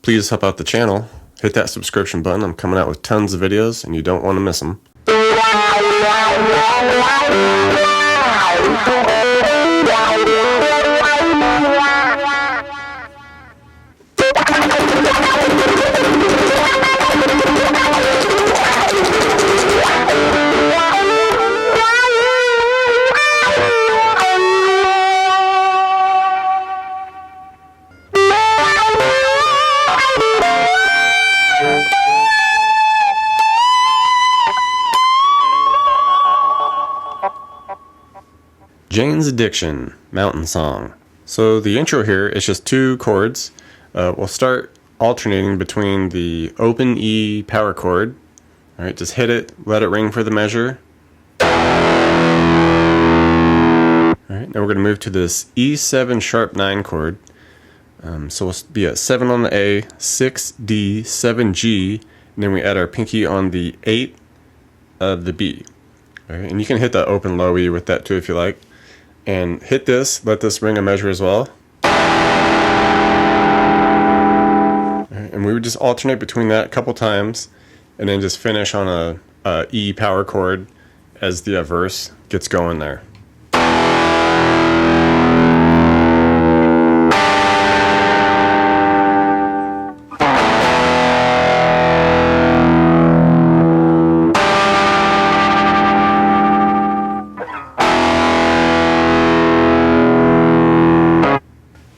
please help out the channel. Hit that subscription button. I'm coming out with tons of videos and you don't want to miss them. Jane's Addiction, Mountain Song. So the intro here is just two chords. We'll start alternating between the open E power chord. All right, just hit it, let it ring for the measure. All right, now we're going to move to this E7 sharp 9 chord. So we'll be at 7 on the A, 6 D, 7 G, and then we add our pinky on the 8 of the B. All right, and you can hit the open low E with that too if you like. And hit this, let this ring a measure as well. Right, and we would just alternate between that a couple times and then just finish on a E power chord as the verse gets going there.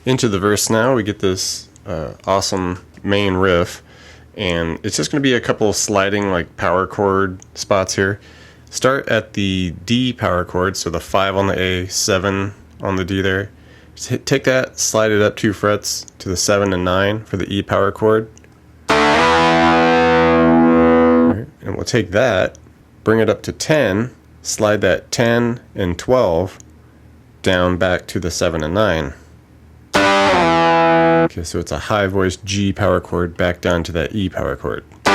Into the verse now, we get this awesome main riff, and it's just going to be a couple sliding like power chord spots here. Start at the D power chord, so the 5 on the A, 7 on the D there. Just take that, slide it up 2 frets to the 7 and 9 for the E power chord. Right, and we'll take that, bring it up to 10, slide that 10 and 12 down back to the 7 and 9. Okay, so it's a high voice G power chord back down to that E power chord. All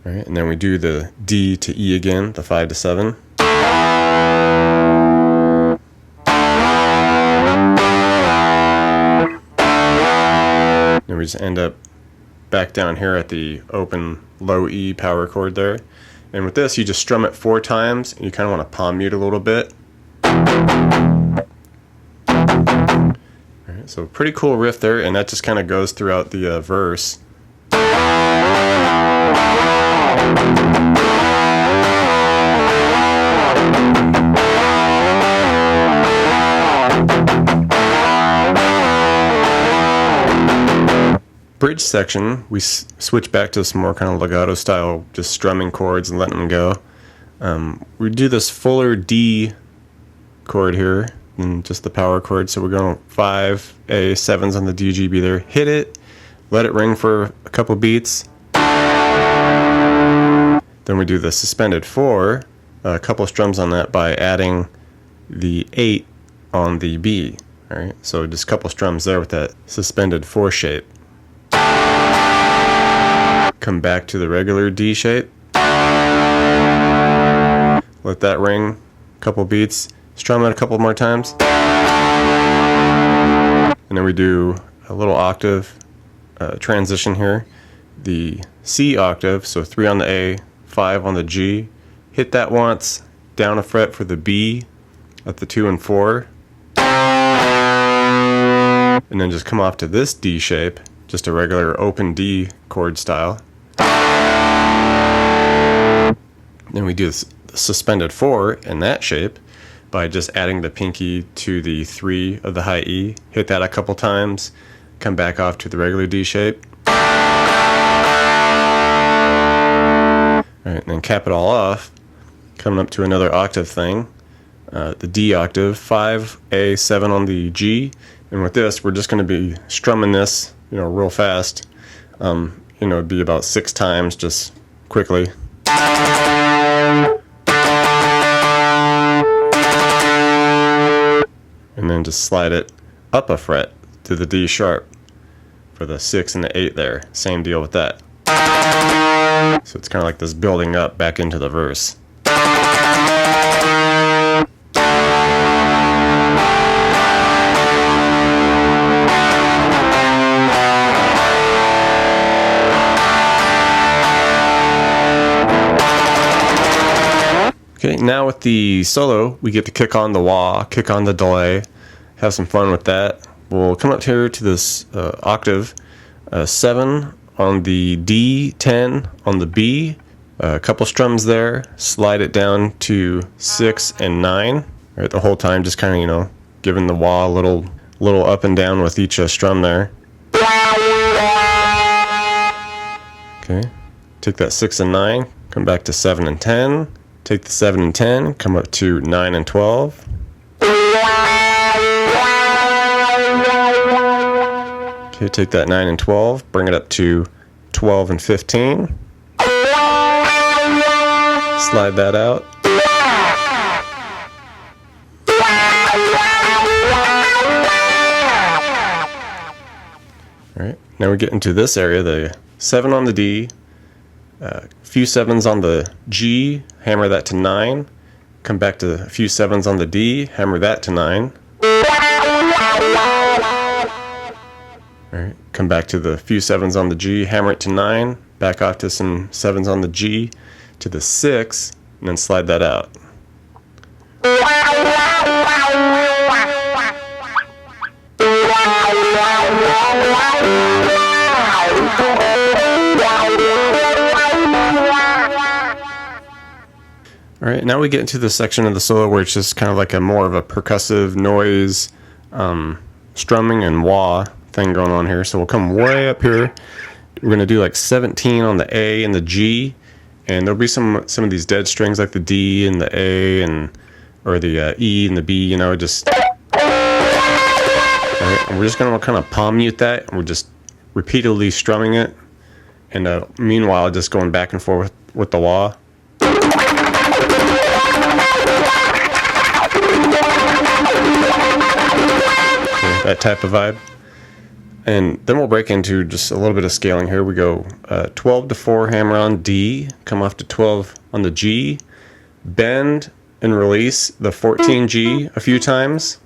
right, and then we do the D to E again, the 5 to 7. Then we just end up back down here at the open low E power chord there. And with this, you just strum it 4 times, and you kind of want to palm mute a little bit. So pretty cool riff there, and that just kind of goes throughout the verse. Bridge section, we switch back to some more kind of legato style, just strumming chords and letting them go. We do this fuller D chord here. And just the power chord, so we're going 5 A, 7s on the D, G, B there. Hit it, let it ring for a couple beats. Then we do the suspended 4, a couple strums on that by adding the 8 on the B. All right, so just a couple strums there with that suspended 4 shape. Come back to the regular D shape. Let that ring, a couple beats. Strum it a couple more times. And then we do a little octave transition here. The C octave, so 3 on the A, 5 on the G. Hit that once, down a fret for the B at the 2 and 4. And then just come off to this D shape, just a regular open D chord style. Then we do the suspended 4 in that shape by just adding the pinky to the 3 of the high E. Hit that a couple times, come back off to the regular D shape. All right, and then cap it all off, coming up to another octave thing, the D octave, 5 A, 7 on the G, and with this we're just going to be strumming this, real fast. It'd be about 6 times, just quickly. And then just slide it up a fret to the D sharp for the 6 and the 8 there. Same deal with that. So it's kind of like this building up back into the verse. Okay, now with the solo, we get to kick on the wah, kick on the delay, have some fun with that. We'll come up here to this octave, 7 on the D, 10 on the B, a couple strums there, slide it down to 6 and 9. Right, the whole time just kind of, giving the wah a little up and down with each strum there. Okay, take that 6 and 9, come back to 7 and 10, take the 7 and 10, come up to 9 and 12. Okay, take that 9 and 12, bring it up to 12 and 15. Slide that out. Alright, now we get into this area, the 7 on the D, a few 7s on the G, hammer that to 9, come back to a few 7s on the D, hammer that to 9. Alright, come back to the few 7s on the G, hammer it to 9, back off to some 7s on the G, to the 6, and then slide that out. Alright, now we get into the section of the solo where it's just kind of like a more of a percussive noise, strumming and wah thing going on here. So we'll come way up here. We're going to do like 17 on the A and the G, and there'll be some of these dead strings like the D and the A or the E and the B, just... Alright, and we're just going to kind of palm mute that, and we're just repeatedly strumming it, and meanwhile just going back and forth with the wah. That type of vibe. And then we'll break into just a little bit of scaling here. We go 12 to 4 hammer on D, come off to 12 on the G, bend and release the 14 G a few times.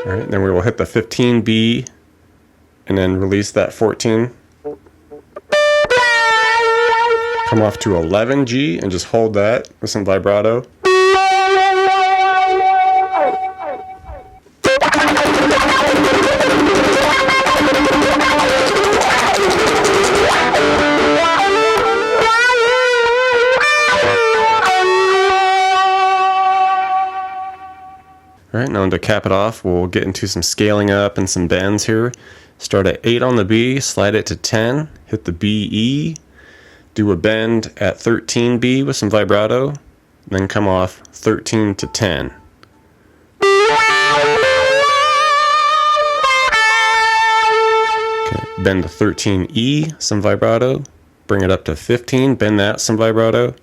Alright, then we will hit the 15 B and then release that 14. Come off to 11 G and just hold that with some vibrato. Alright, now to cap it off, we'll get into some scaling up and some bends here. Start at 8 on the B, slide it to 10, hit the B, E, do a bend at 13 B with some vibrato, then come off 13 to 10. Okay, bend to 13 E, some vibrato, bring it up to 15, bend that, some vibrato,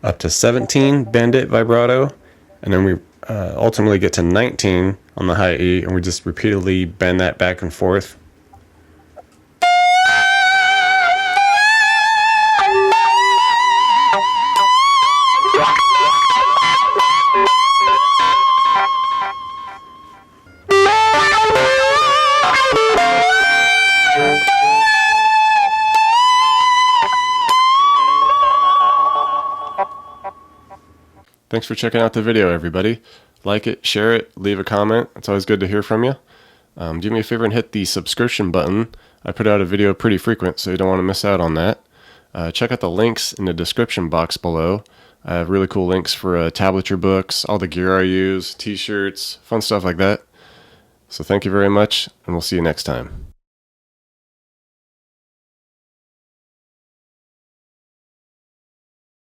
up to 17, bend it, vibrato, and then we ultimately get to 19 on the high E, and we just repeatedly bend that back and forth. Thanks for checking out the video, everybody. Like it, share it, leave a comment. It's always good to hear from you. Do me a favor and hit the subscription button. I put out a video pretty frequent, so you don't want to miss out on that. Check out the links in the description box below. I have really cool links for tablature books, all the gear I use, t-shirts, fun stuff like that. So thank you very much, and we'll see you next time.